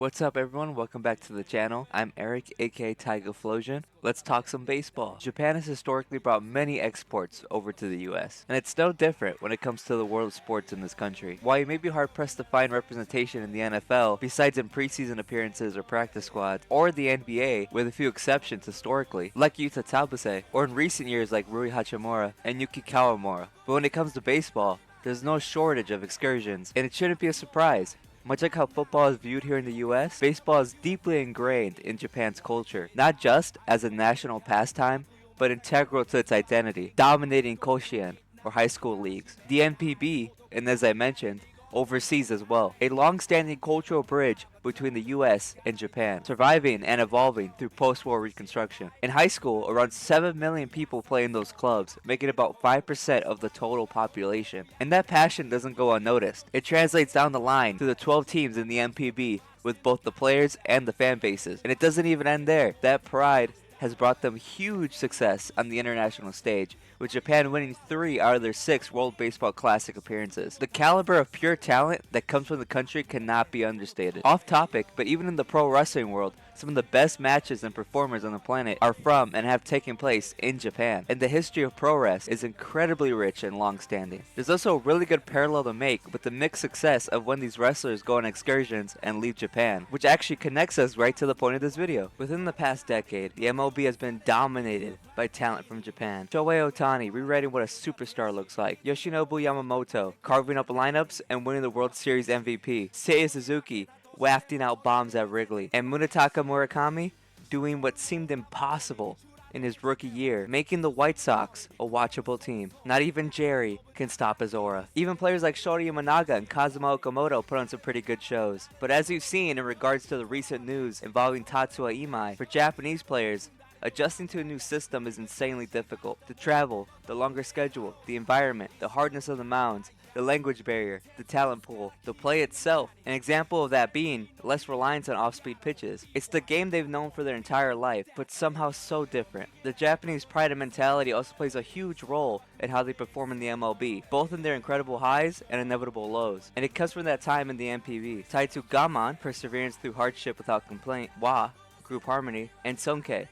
What's up everyone, welcome back to the channel. I'm Eric, aka Tygerflosion. Let's talk some baseball. Japan has historically brought many exports over to the US, and it's no different when it comes to the world of sports in this country. While you may be hard pressed to find representation in the NFL, besides in preseason appearances or practice squads, or the NBA, with a few exceptions historically, like Yuta Tabase, or in recent years like Rui Hachimura and Yuki Kawamura. But when it comes to baseball, there's no shortage of excursions, and it shouldn't be a surprise. Much like how football is viewed here in the US, baseball is deeply ingrained in Japan's culture, not just as a national pastime, but integral to its identity, dominating Koshien, or high school leagues, the NPB, and as I mentioned, overseas as well. A long-standing cultural bridge between the US and Japan, surviving and evolving through post-war reconstruction. In high school, around 7 million people play in those clubs, making about 5% of the total population. And that passion doesn't go unnoticed. It translates down the line to the 12 teams in the NPB, with both the players and the fan bases. And it doesn't even end there. That pride has brought them huge success on the international stage, with Japan winning 3 out of their 6 World Baseball Classic appearances. The caliber of pure talent that comes from the country cannot be understated. Off topic, but even in the pro wrestling world, some of the best matches and performers on the planet are from and have taken place in Japan. And the history of pro wrest is incredibly rich and long-standing. There's also a really good parallel to make with the mixed success of when these wrestlers go on excursions and leave Japan, which actually connects us right to the point of this video. Within the past decade, the MLB has been dominated by talent from Japan. Shohei Ohtani rewriting what a superstar looks like. Yoshinobu Yamamoto carving up lineups and winning the World Series MVP. Seiya Suzuki wafting out bombs at Wrigley. And Munetaka Murakami doing what seemed impossible in his rookie year, making the White Sox a watchable team. Not even Jerry can stop his aura. Even players like Shota Imanaga and Kazuma Okamoto put on some pretty good shows. But as you've seen in regards to the recent news involving Tatsuya Imai, for Japanese players, adjusting to a new system is insanely difficult. The travel, the longer schedule, the environment, the hardness of the mounds, the language barrier, the talent pool, the play itself. An example of that being less reliance on off-speed pitches. It's the game they've known for their entire life, but somehow so different. The Japanese pride and mentality also plays a huge role in how they perform in the MLB, both in their incredible highs and inevitable lows. And it comes from that time in the NPB. Tied to Gaman, perseverance through hardship without complaint, Wa, group harmony, and Sonke,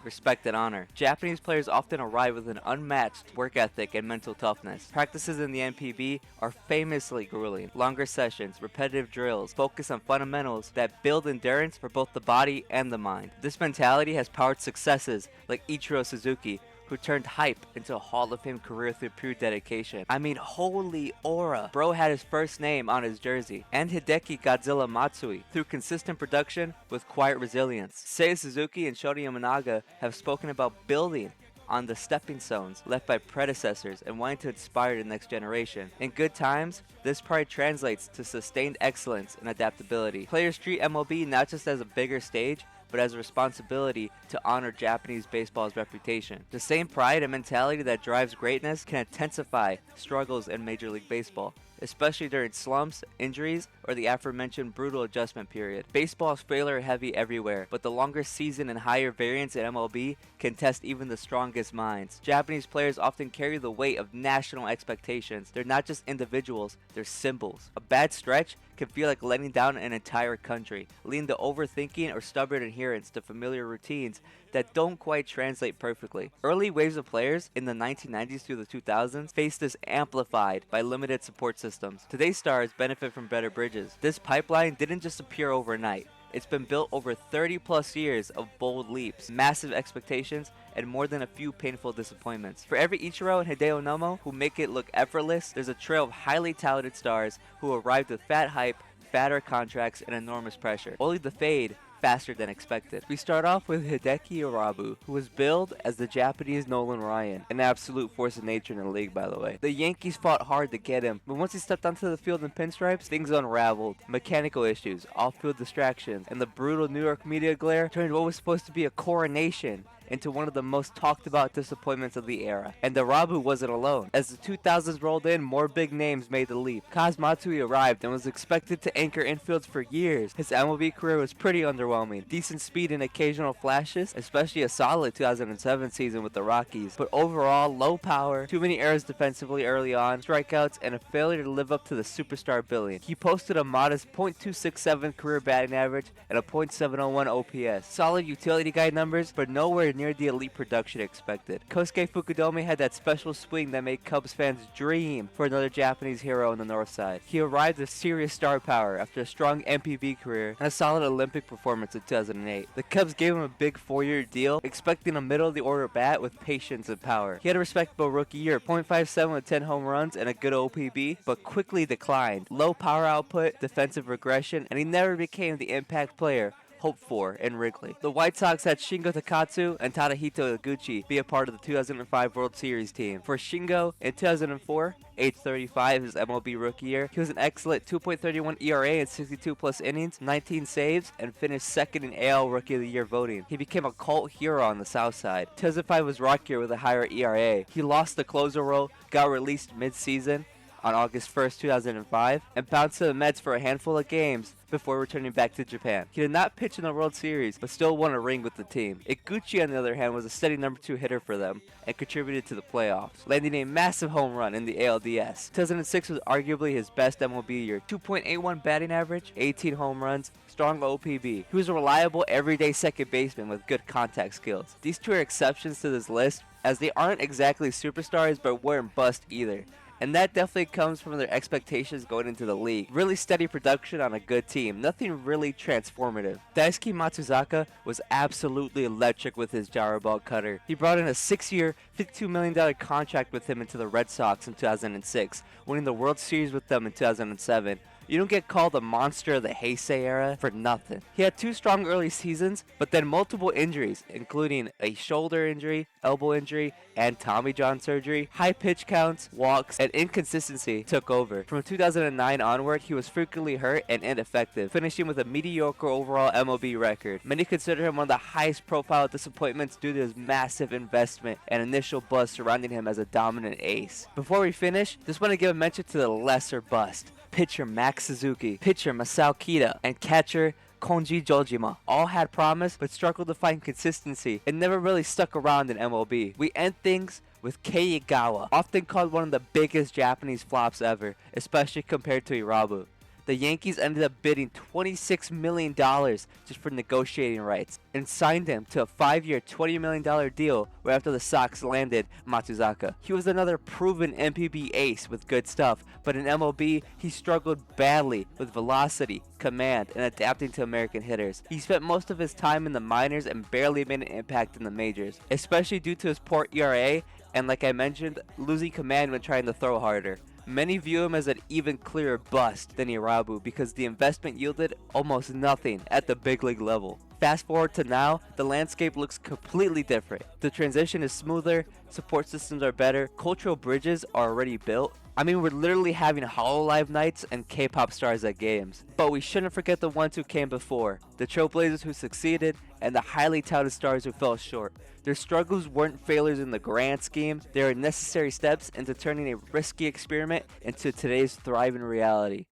respect and honor. Japanese players often arrive with an unmatched work ethic and mental toughness. Practices in the NPB are famously grueling. Longer sessions, repetitive drills, focus on fundamentals that build endurance for both the body and the mind. This mentality has powered successes like ICHIRO Suzuki, who turned hype into a Hall of Fame career through pure dedication. I mean, holy aura. Bro had his first name on his jersey. And Hideki Godzilla Matsui, through consistent production with quiet resilience. Seiya Suzuki and Shota Imanaga have spoken about building on the stepping stones left by predecessors and wanting to inspire the next generation. In good times, this pride translates to sustained excellence and adaptability. Players treat MLB not just as a bigger stage, but as a responsibility to honor Japanese baseball's reputation. The same pride and mentality that drives greatness can intensify struggles in Major League Baseball, especially during slumps, injuries, or the aforementioned brutal adjustment period. Baseball is failure heavy everywhere, but the longer season and higher variance in MLB can test even the strongest minds. Japanese players often carry the weight of national expectations. They're not just individuals, they're symbols. A bad stretch can feel like letting down an entire country, leading to overthinking or stubborn adherence to familiar routines that don't quite translate perfectly. Early waves of players in the 1990s through the 2000s faced this amplified by limited support systems. Today's stars benefit from better bridges. This pipeline didn't just appear overnight. It's been built over 30 plus years of bold leaps, massive expectations, and more than a few painful disappointments. For every Ichiro and Hideo Nomo who make it look effortless, there's a trail of highly talented stars who arrived with fat hype, fatter contracts, and enormous pressure, only to fade faster than expected. We start off with Hideki Irabu, who was billed as the Japanese Nolan Ryan, an absolute force of nature in the league, by the way. The Yankees fought hard to get him, but once he stepped onto the field in pinstripes, things unraveled. Mechanical issues, off-field distractions, and the brutal New York media glare turned what was supposed to be a coronation into one of the most talked about disappointments of the era. And Irabu wasn't alone. As the 2000s rolled in, more big names made the leap. Matsui arrived and was expected to anchor infields for years. His MLB career was pretty underwhelming. Decent speed and occasional flashes, especially a solid 2007 season with the Rockies. But overall, low power, too many errors defensively early on, strikeouts, and a failure to live up to the superstar billing. He posted a modest .267 career batting average and a .701 OPS. Solid utility guy numbers, but nowhere near the elite production expected. Kosuke Fukudome had that special swing that made Cubs fans dream for another Japanese hero on the north side. He arrived with serious star power after a strong MPB career and a solid Olympic performance in 2008. The Cubs gave him a big 4-year deal, expecting a middle-of-the-order bat with patience and power. He had a respectable rookie year, .57 with 10 home runs and a good OPB, but quickly declined. Low power output, defensive regression, and he never became the impact player hoped for in Wrigley. The White Sox had Shingo Takatsu and Tadahito Iguchi be a part of the 2005 World Series team. For Shingo, in 2004, age 35, his MLB rookie year, he was an excellent 2.31 ERA in 62 plus innings, 19 saves, and finished second in AL Rookie of the Year voting. He became a cult hero on the South Side. 2005 was rockier with a higher ERA. He lost the closer role, got released mid-season on August 1st, 2005, and bounced to the Mets for a handful of games before returning back to Japan. He did not pitch in the World Series, but still won a ring with the team. Iguchi, on the other hand, was a steady number 2 hitter for them and contributed to the playoffs, landing a massive home run in the ALDS. 2006 was arguably his best MLB year. 2.81 batting average, 18 home runs, strong OPB. He was a reliable, everyday second baseman with good contact skills. These two are exceptions to this list, as they aren't exactly superstars, but weren't bust either. And that definitely comes from their expectations going into the league. Really steady production on a good team. Nothing really transformative. Daisuke Matsuzaka was absolutely electric with his gyro ball cutter. He brought in a 6-year, $52 million contract with him into the Red Sox in 2006, winning the World Series with them in 2007. You don't get called a monster of the Heisei Era for nothing. He had 2 strong early seasons, but then multiple injuries, including a shoulder injury, elbow injury, and Tommy John surgery. High pitch counts, walks, and inconsistency took over. From 2009 onward, he was frequently hurt and ineffective, finishing with a mediocre overall MLB record. Many consider him one of the highest profile disappointments due to his massive investment and initial buzz surrounding him as a dominant ace. Before we finish, just want to give a mention to the lesser bust. Pitcher Max Suzuki, pitcher Masao Kida, and catcher Konji Jojima all had promise but struggled to find consistency and never really stuck around in MLB. We end things with Kei Igawa, often called one of the biggest Japanese flops ever, especially compared to Irabu. The Yankees ended up bidding $26 million just for negotiating rights and signed him to a 5-year, $20 million deal right after the Sox landed Matsuzaka. He was another proven MPB ace with good stuff, but in MLB, he struggled badly with velocity, command, and adapting to American hitters. He spent most of his time in the minors and barely made an impact in the majors, especially due to his poor ERA and, like I mentioned, losing command when trying to throw harder. Many view him as an even clearer bust than Irabu because the investment yielded almost nothing at the big league level. Fast forward to now, the landscape looks completely different. The transition is smoother, support systems are better, cultural bridges are already built. I mean, we're literally having HoloLive nights and K-pop stars at games. But we shouldn't forget the ones who came before, the trailblazers who succeeded, and the highly touted stars who fell short. Their struggles weren't failures in the grand scheme, they were necessary steps into turning a risky experiment into today's thriving reality.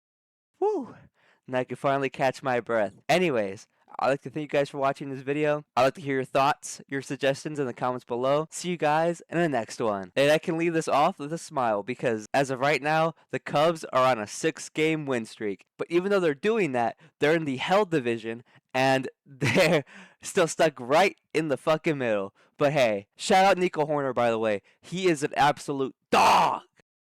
Woo! Now I can finally catch my breath. Anyways, I'd like to thank you guys for watching this video. I'd like to hear your thoughts, your suggestions in the comments below. See you guys in the next one. And I can leave this off with a smile because as of right now, the Cubs are on a 6-game win streak. But even though they're doing that, they're in the Hell division and they're still stuck right in the fucking middle. But hey, shout out Nico Horner, by the way. He is an absolute dog.